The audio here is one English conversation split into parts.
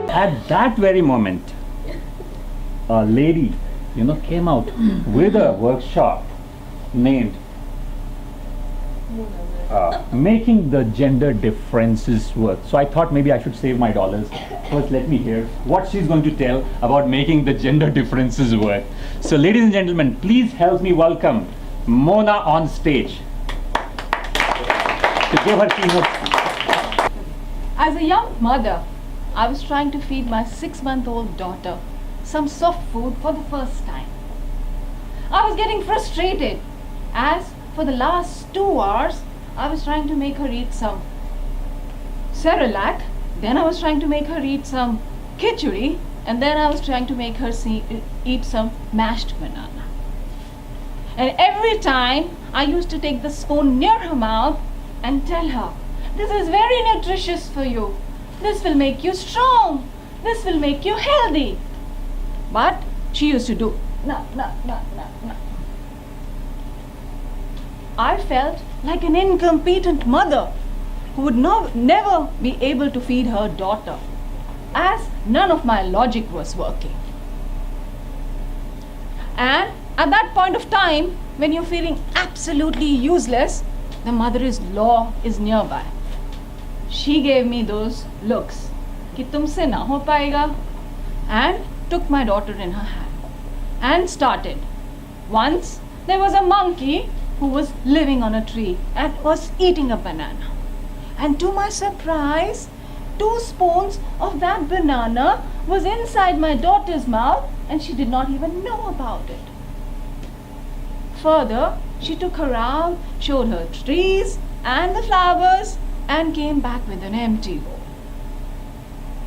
At that very moment, a lady, came out with a workshop named Making the Gender Differences Work. So I thought maybe I should save my dollars. First, let me hear what she's going to tell about making the gender differences work. So ladies and gentlemen, please help me welcome Mona on stage to give her keynote. As a young mother, I was trying to feed my 6-month-old daughter some soft food for the first time. I was getting frustrated as for the last 2 hours I was trying to make her eat some Cerelac, then I was trying to make her eat some khichdi, and then I was trying to make her eat some mashed banana. And every time I used to take the spoon near her mouth and tell her, "This is very nutritious for you. This will make you strong. This will make you healthy." But she used to do, no, no, no, no, no. I felt like an incompetent mother who would never be able to feed her daughter, as none of my logic was working. And at that point of time, when you're feeling absolutely useless, the mother-in-law is nearby. She gave me those looks, कि तुमसे ना हो पाएगा, and took my daughter in her hand and started. Once there was a monkey who was living on a tree and was eating a banana. And to my surprise, 2 spoons of that banana was inside my daughter's mouth and she did not even know about it. Further, she took her out, showed her trees and the flowers and came back with an empty bowl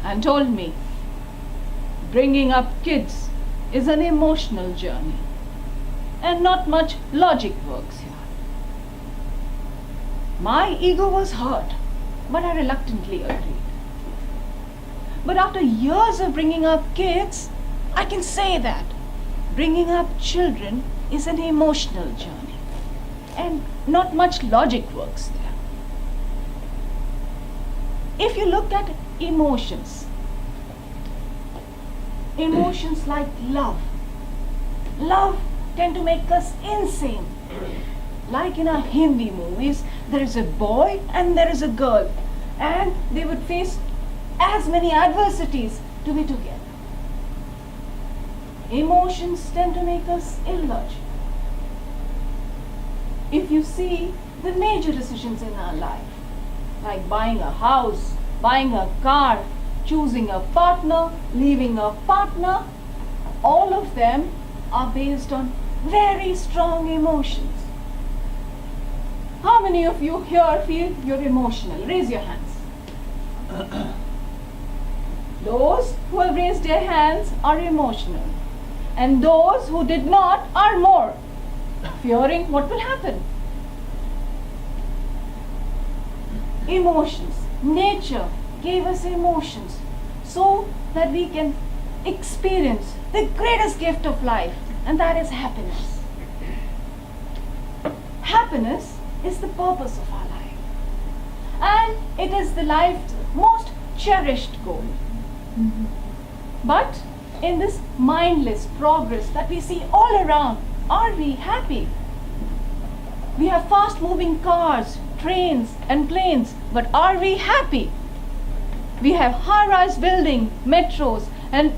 and told me, bringing up kids is an emotional journey and not much logic works here. My ego was hurt, but I reluctantly agreed. But after years of bringing up kids, I can say that bringing up children is an emotional journey and not much logic works there. If you look at emotions like love tend to make us insane. Like in our Hindi movies, there is a boy and there is a girl, and they would face as many adversities to be together. Emotions tend to make us illogical. If you see the major decisions in our life, like buying a house, buying a car, choosing a partner, leaving a partner, all of them are based on very strong emotions. How many of you here feel you're emotional? Raise your hands. Those who have raised their hands are emotional, and those who did not are more fearing what will happen. Emotions. Nature gave us emotions so that we can experience the greatest gift of life, and that is happiness. Happiness is the purpose of our life, and it is the life's most cherished goal. But in this mindless progress that we see all around, are we happy? We have fast moving cars, trains and planes, but are we happy? We have high-rise buildings, metros and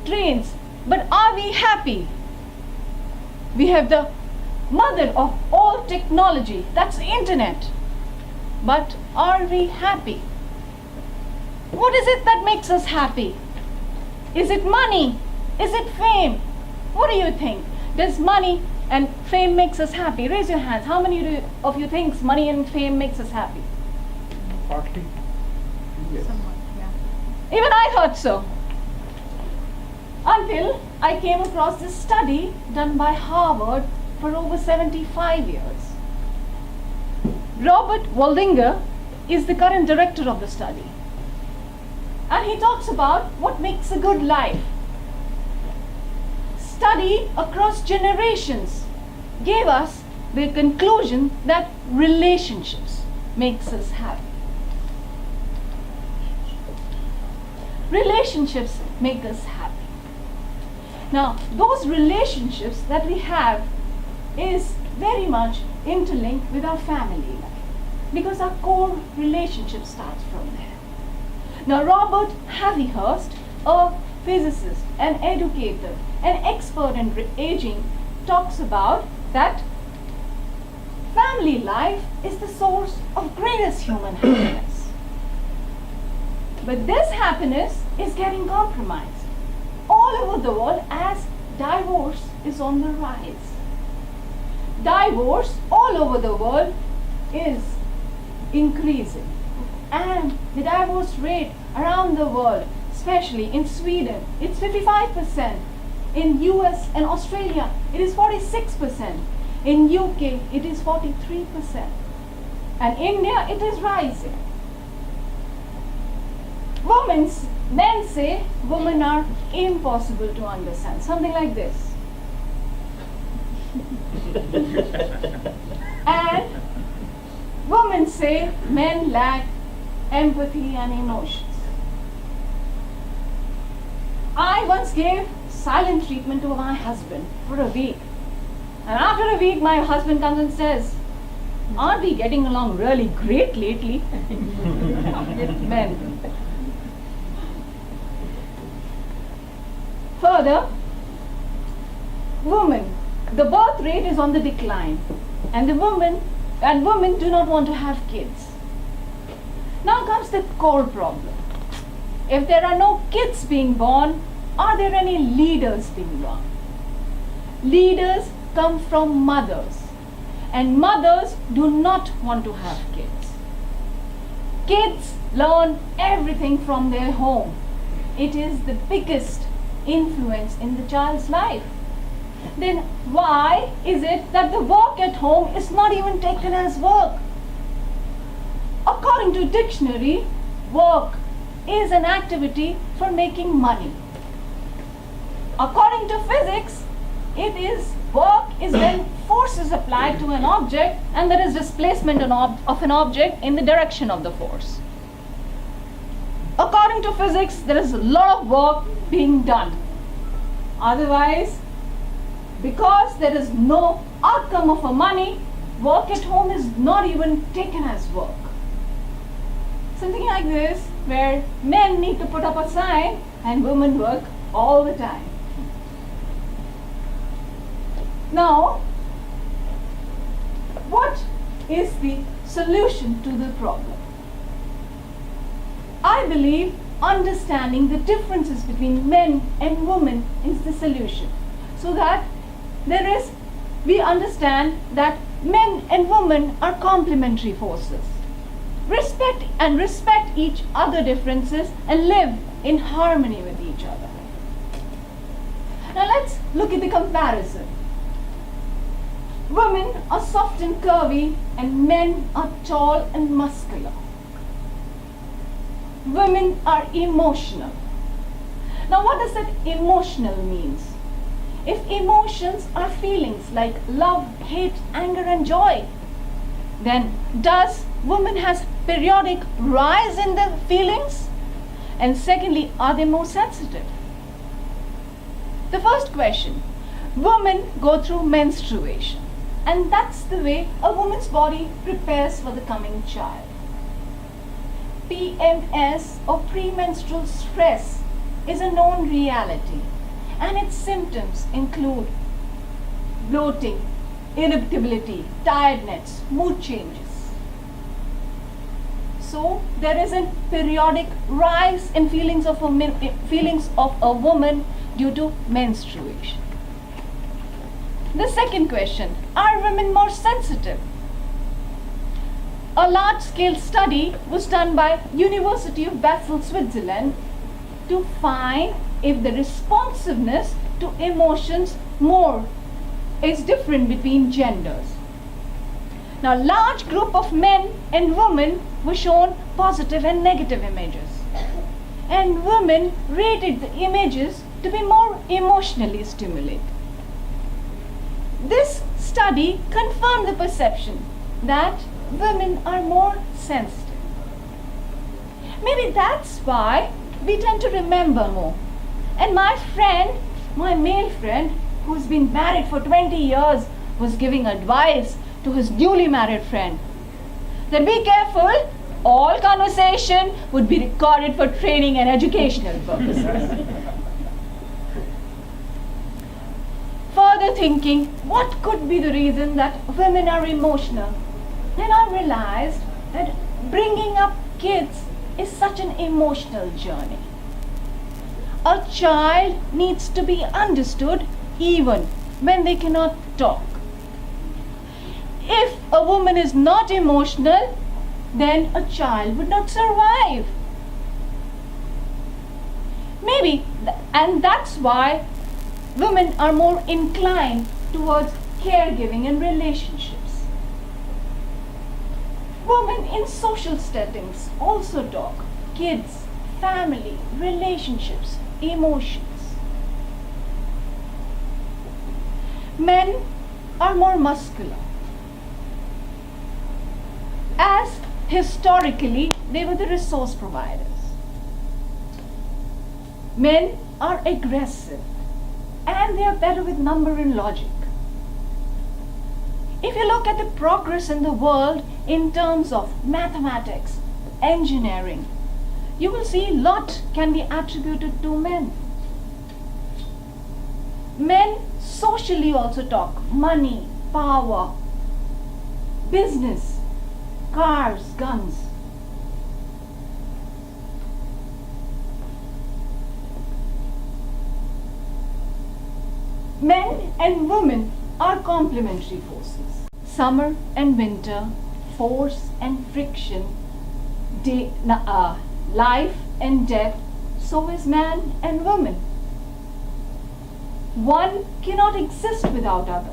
trains, but are we happy? We have the mother of all technology, that's the internet, but are we happy? What is it that makes us happy? Is it money? Is it fame? What do you think? Does money and fame makes us happy? Raise your hands. How many of you think money and fame makes us happy? Partly. Yes. Somewhat, yeah. Even I thought so. Until I came across this study done by Harvard for over 75 years. Robert Waldinger is the current director of the study. And he talks about what makes a good life. Study across generations gave us the conclusion that relationships makes us happy. relationships make us happy. Now, those relationships that we have is very much interlinked with our family life because our core relationship starts from there. Now, Robert Havihurst, a physicist, an educator, an expert in aging, talks about that family life is the source of greatest human happiness. But this happiness is getting compromised all over the world as divorce is on the rise. Divorce all over the world is increasing, and the divorce rate around the world, especially in Sweden, it's 55%. In US and Australia, it is 46%. In UK, it is 43%. And India, it is rising. Men say women are impossible to understand. Something like this. And women say men lack empathy and emotions. I once gave silent treatment to my husband for a week. And after a week, my husband comes and says, "Aren't we getting along really great lately?" Men. Further, the birth rate is on the decline, and women do not want to have kids. Now comes the core problem. If there are no kids being born, are there any leaders being born? Leaders come from mothers, and mothers do not want to have kids. Kids learn everything from their home. It is the biggest influence in the child's life. Then why is it that the work at home is not even taken as work? According to dictionary, work is an activity for making money. According to physics, work is when force is applied to an object and there is displacement of an object in the direction of the force. According to physics, there is a lot of work being done. Otherwise, because there is no outcome of a money, work at home is not even taken as work. Something like this, where men need to put up a sign and women work all the time. Now, what is the solution to the problem? I believe understanding the differences between men and women is the solution, so that we understand that men and women are complementary forces. Respect each other differences and live in harmony with each other. Now let's look at the comparison. Women are soft and curvy and men are tall and muscular. Women are emotional. Now what does that emotional means? If emotions are feelings like love, hate, anger and joy, then does women has periodic rise in the feelings? And secondly, are they more sensitive? The first question, women go through menstruation, and that's the way a woman's body prepares for the coming child. PMS or premenstrual stress is a known reality, and its symptoms include bloating, irritability, tiredness, mood changes. So there is a periodic rise in feelings of a woman due to menstruation. The second question, are women more sensitive? A large-scale study was done by University of Basel, Switzerland, to find if the responsiveness to emotions is different between genders. Now, a large group of men and women were shown positive and negative images, and women rated the images to be more emotionally stimulated. This study confirmed the perception that women are more sensitive. Maybe that's why we tend to remember more. And my friend, my male friend, who's been married for 20 years, was giving advice to his newly married friend that be careful, all conversation would be recorded for training and educational purposes. Further thinking, what could be the reason that women are emotional? Then I realized that bringing up kids is such an emotional journey. A child needs to be understood even when they cannot talk. If a woman is not emotional, then a child would not survive. Maybe, and that's why women are more inclined towards caregiving and relationships. Women in social settings also talk. Kids, family, relationships, emotions. Men are more muscular. As historically, they were the resource providers. Men are aggressive and they are better with number and logic. If you look at the progress in the world in terms of mathematics, engineering, you will see a lot can be attributed to men. Men socially also talk money, power, business, cars, guns. Men and women are complementary forces. Summer and winter, force and friction, life and death, so is man and woman. One cannot exist without other.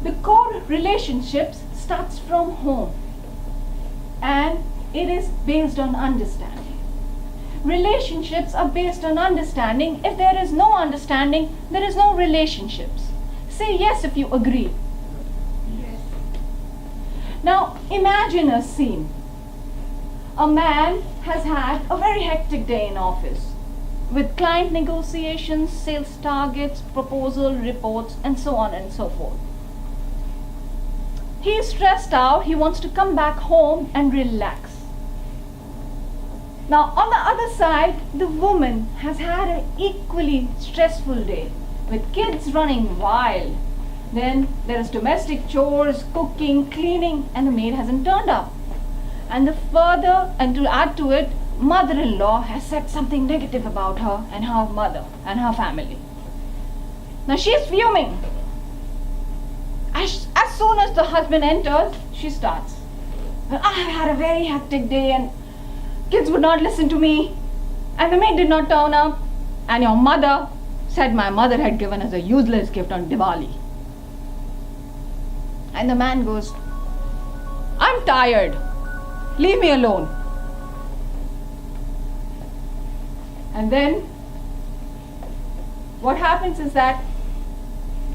The core relationships starts from home and it is based on understanding. Relationships are based on understanding. If there is no understanding, there is no relationships. Say yes if you agree. Yes. Now imagine a scene. A man has had a very hectic day in office with client negotiations, sales targets, proposal reports, and so on and so forth. He is stressed out. He wants to come back home and relax. Now, on the other side, the woman has had an equally stressful day with kids running wild. Then there is domestic chores, cooking, cleaning, and the maid hasn't turned up. And to add to it, mother-in-law has said something negative about her and her mother and her family. Now she's fuming. As soon as the husband enters, she starts. "Well, I have had a very hectic day and kids would not listen to me, and the maid did not turn up, and your mother said my mother had given us a useless gift on Diwali." And the man goes, "I'm tired. Leave me alone." And then what happens is that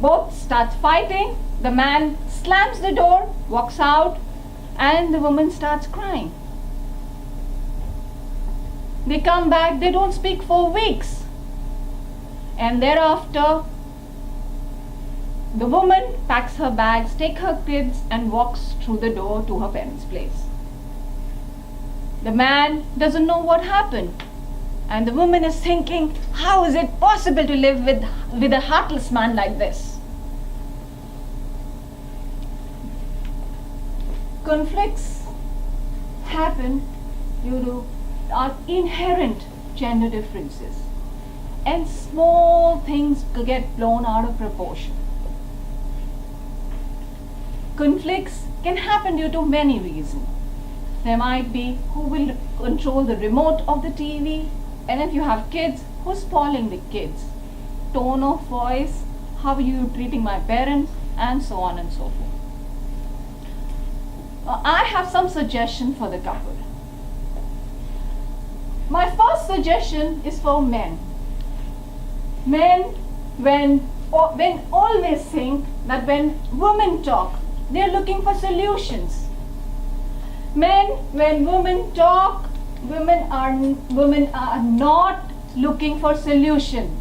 both start fighting. The man slams the door, walks out, and the woman starts crying. They come back, they don't speak for weeks. And thereafter, the woman packs her bags, takes her kids, and walks through the door to her parents' place. The man doesn't know what happened. And the woman is thinking, how is it possible to live with a heartless man like this? Conflicts happen due to our inherent gender differences, and small things get blown out of proportion. Conflicts can happen due to many reasons. There might be who will control the remote of the TV, and if you have kids, who's spoiling the kids? Tone of voice, how are you treating my parents, and so on and so forth. I have some suggestion for the couple. My first suggestion is for men. Men, when always think that when women talk, they're looking for solutions. Men, when women talk, women are not looking for solution.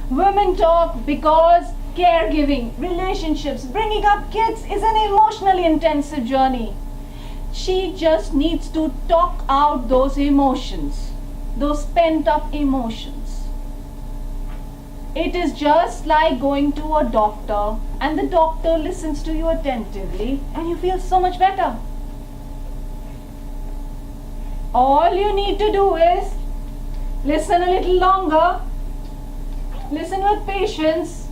Women talk because caregiving, relationships, bringing up kids is an emotionally intensive journey. She just needs to talk out those emotions, those pent up emotions. It is just like going to a doctor and the doctor listens to you attentively and you feel so much better. All you need to do is listen a little longer, listen with patience,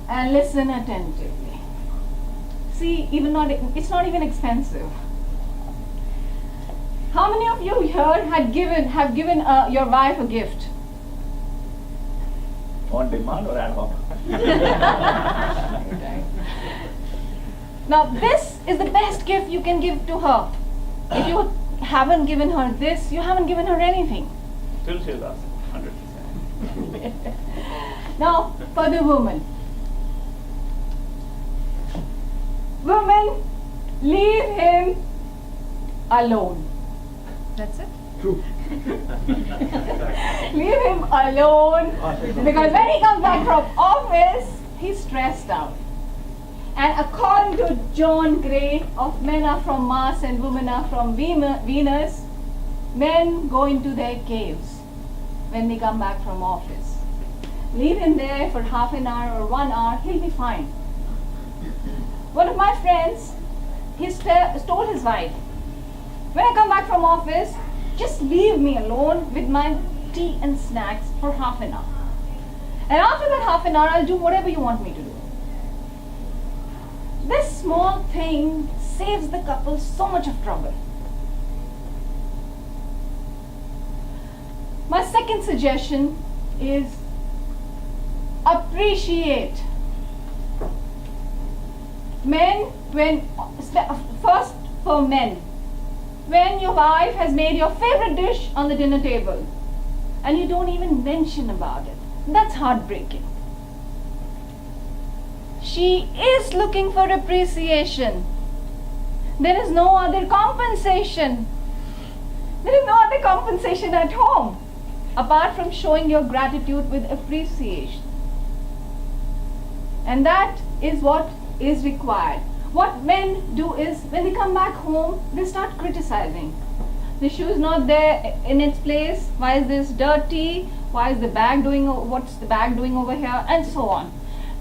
and listen attentively. See, it's not even expensive. How many of you here have given your wife a gift? On demand or ad hoc? Now, this is the best gift you can give to her. If you haven't given her this, you haven't given her anything. Still she'll ask, 100%. Now, for the woman. Women, leave him alone. That's it. True. Leave him alone because when he comes back from office, he's stressed out. And according to John Gray of Men Are From Mars and Women Are From Venus, men go into their caves when they come back from office. Leave him there for half an hour or 1 hour, he'll be fine. One of my friends, he told his wife, when I come back from office, just leave me alone with my tea and snacks for half an hour. And after that half an hour, I'll do whatever you want me to do. This small thing saves the couple so much of trouble. My second suggestion is appreciate. First for men, when your wife has made your favorite dish on the dinner table and you don't even mention about it, that's heartbreaking. She is looking for appreciation. There is no other compensation. There is no other compensation at home apart from showing your gratitude with appreciation. And that is what is required. What men do is when they come back home, they start criticizing. The shoe is not there in its place. Why is this dirty? Why is the bag doing? What's the bag doing over here? And so on.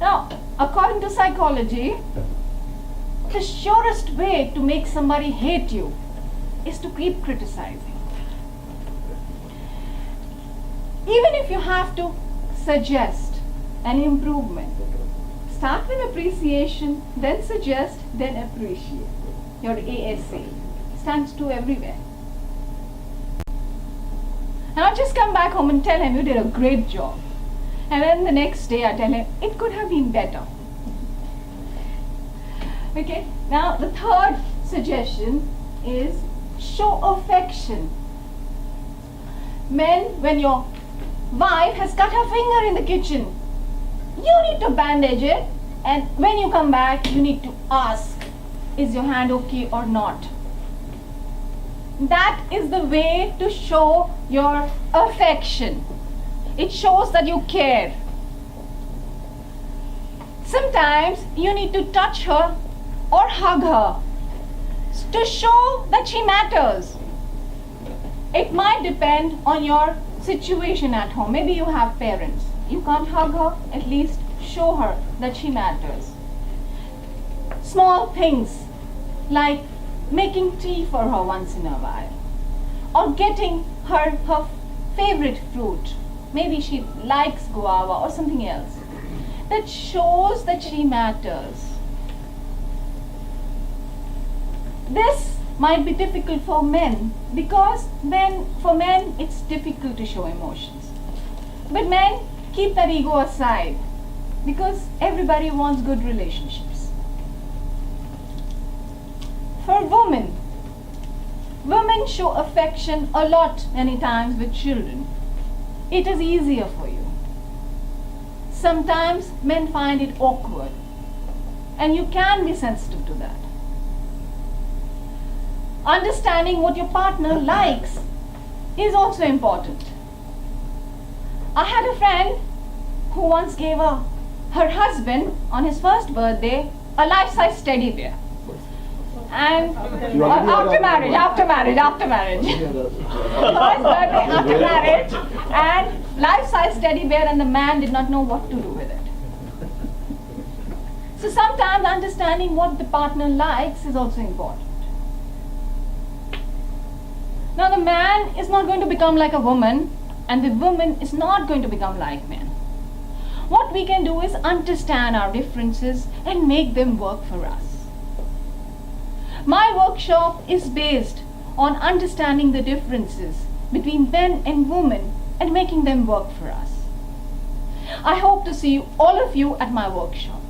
Now, according to psychology, the surest way to make somebody hate you is to keep criticizing. Even if you have to suggest an improvement, start with appreciation, then suggest, then appreciate. Your ASA stands to everywhere. Now just come back home and tell him you did a great job. And then the next day I tell him it could have been better. Okay, now the third suggestion is show affection. Men, when your wife has cut her finger in the kitchen, you need to bandage it, and when you come back, you need to ask, is your hand okay or not? That is the way to show your affection. It shows that you care. Sometimes you need to touch her or hug her to show that she matters. It might depend on your situation at home. Maybe you have parents. You can't hug her, at least show her that she matters. Small things like making tea for her once in a while, or getting her favorite fruit. Maybe she likes guava or something else. That shows that she matters. This might be difficult for men because for men it's difficult to show emotions. But men, keep that ego aside because everybody wants good relationships. For women show affection a lot many times with children. It is easier for you. Sometimes men find it awkward and you can be sensitive to that. understanding what your partner likes is also important. I had a friend who once gave her husband on his first birthday a life-size teddy bear. And after marriage. First birthday after marriage, and life-size teddy bear, and the man did not know what to do with it. So sometimes understanding what the partner likes is also important. Now the man is not going to become like a woman, and the woman is not going to become like men. What we can do is understand our differences and make them work for us. My workshop is based on understanding the differences between men and women and making them work for us. I hope to see all of you at my workshop.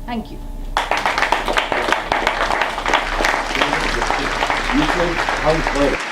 Thank you. You said how it works.